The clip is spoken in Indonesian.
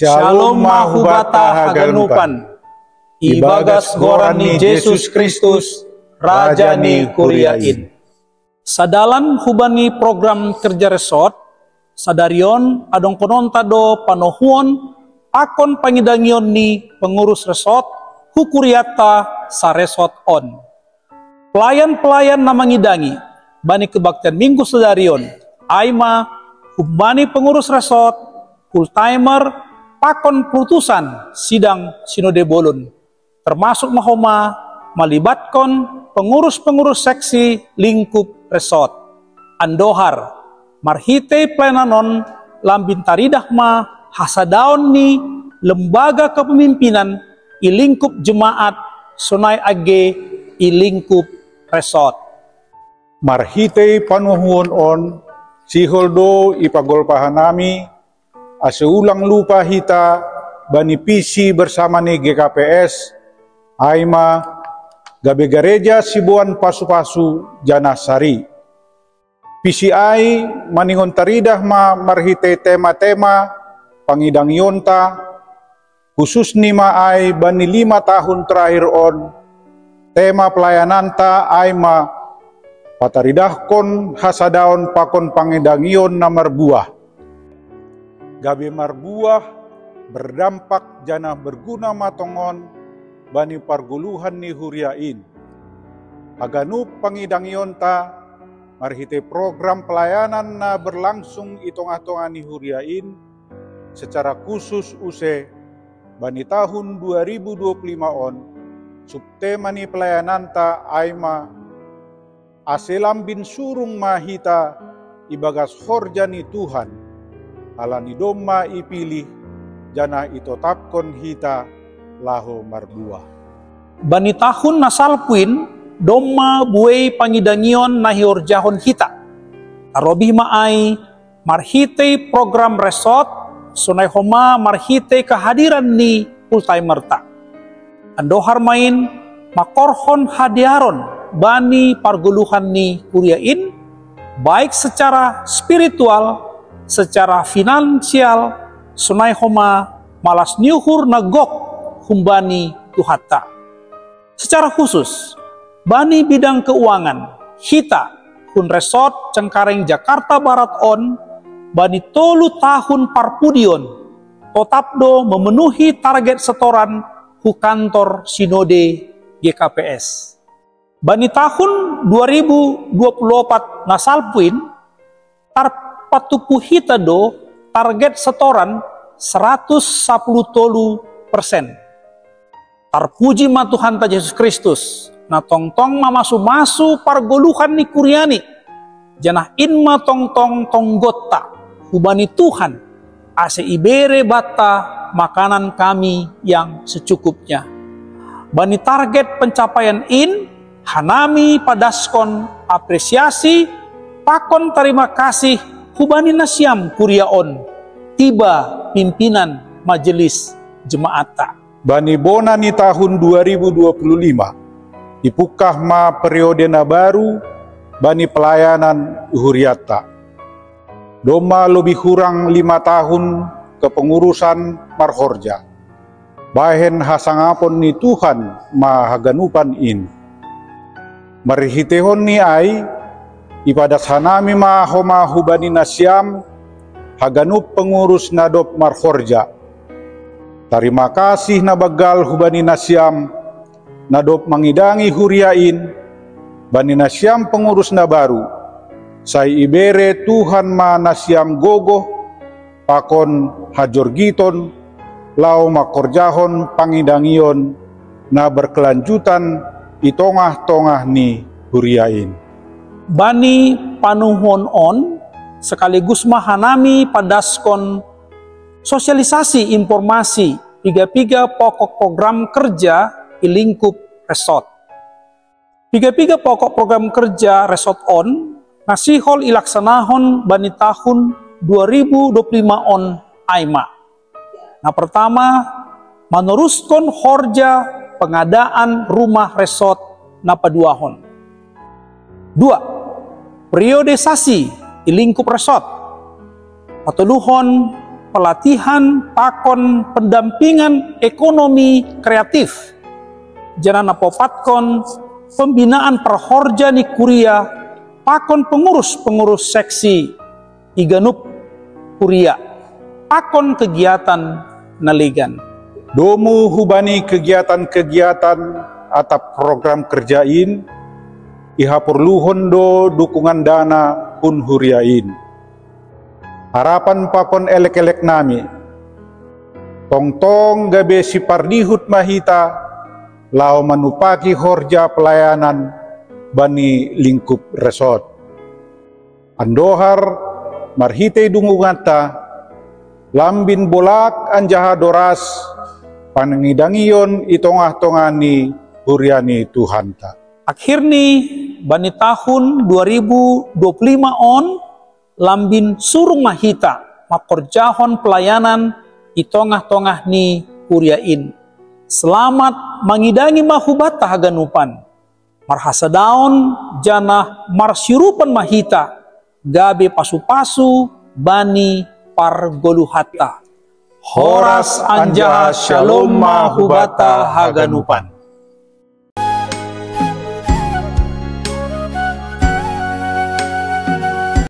Shalom mahubata haganupan. Ibagas gorani Yesus Kristus, Raja ni Kuriain. Sadalan hubani program kerja resort, sadarion adong kononta do panohuon, akon pangidangion ni pengurus resort, hukuriata sa resort on. Pelayan-pelayan na mangidangi, bani kebaktian minggu sadarion, aima, hubani pengurus resort, full-timer, pakon putusan sidang sinode bolon, termasuk mahoma melibatkan pengurus-pengurus seksi lingkup resort, andohar, marhite plenanon, lambin taridah ma, hasadaon ni lembaga kepemimpinan, i lingkup jemaat, sunai age, i lingkup resort. Marhite panuhun on, siholdo ipagolpahanami, aseulang lupa hita, bani pisi bersama ni GKPS, aima, gabe gereja sibuan pasu-pasu janasari. PCI maningon taridah ma marhite tema-tema pangidang yonta, khusus ni ma ay bani 5 tahun terakhir on, tema pelayananta ay ma pataridahkon hasadaon pakon pangidangion na marbuah. Gabe marbuah berdampak jana berguna matongon bani parguluhan ni huriain. Aganup pangidangionta marhite program pelayanan na berlangsung itong-atongan ni huriain secara khusus use bani tahun 2025 on subtema ni pelayananta aima aselambin surung mahita ibagas horja ni Tuhan alani domma ipilih jana itotapkon hita laho marbuah. Bani tahun nasalpuin domma buai pangidangion nahiorjahon hita. Arobi maai marhite program resort sunai homa marhite kehadiran ni full-timer ta. Andohar main makorhon hadiaron bani parguluhan ni kuriain baik secara spiritual, secara finansial, sunai homa malas nyuhur nagok humbani tuhata. Secara khusus, bani bidang keuangan, hita hun resort Cengkareng Jakarta Barat on, bani 3 tahun parpudion, totapdo memenuhi target setoran hu kantor sinode GKPS. Bani tahun 2024 nasalpuin, tarpatupu hita do target setoran 110%. Tarpuji ma Tuhan ta Yesus Kristus, na tongtong mamasu-masu pargoluhan ni kuriani, janah inma tongtong tonggotta, hubani Tuhan, ase ibere bata makanan kami yang secukupnya. Bani target pencapaian in, hanami padaskon apresiasi, pakon terima kasih, hubani nasyam kuriaon, tiba pimpinan majelis jemaata. Bani bona ni tahun 2025, ipukah ma periode na baru, bani pelayanan huriata. Doma lebih kurang 5 tahun kepengurusan marhorja. Bahen hasangapon ni Tuhan mahaganupan in. Marihitehon ni ay, ipadas hanami mahoma hubani nasyam, haganup pengurus nadop marhorja. Terima kasih na bagal hubani nasyam, nadop mangidangi huriain, bani nasyam pengurus na baru, say ibere Tuhan ma nasyam gogoh, pakon hajorgiton, lau makorjahon pangidangion, na berkelanjutan itongah-tongah ni huriain. Bani panuhon on, sekaligus mahanami padaskon sosialisasi informasi piga-piga pokok program kerja di lingkup resort. Piga-piga pokok program kerja resort on nasihol ilaksanahon bani tahun 2025 on aima. Nah pertama, meneruskan horja pengadaan rumah resort na paduahon. 2. Periodisasi di lingkup resort. Patuluhon pelatihan pakon pendampingan ekonomi kreatif, janana popatkon pembinaan perhorja ni kuria pakon pengurus seksi iganup kuria pakon kegiatan naligan. Domu hubani kegiatan-kegiatan atap program kerjain, iha perluhon do dukungan dana pun huriain. Harapan pakon elek-elek nami, tong-tong gabe si pardihut mahita, lao manupaki horja pelayanan bani lingkup resort. Andohar marhite dungungata, lambin bolak anjaha doras, panengidangion itongah-tongani huriani Tuhanta. Akhirnya bani tahun 2025 on lambin surung mahita makorjahon pelayanan itongah-tongah ni huriain. Selamat mengidangi mahubata haganupan. Marhasadaon janah marsirupan mahita gabe pasu-pasu bani pargoluhata. Horas anjaha shalom mahubata haganupan.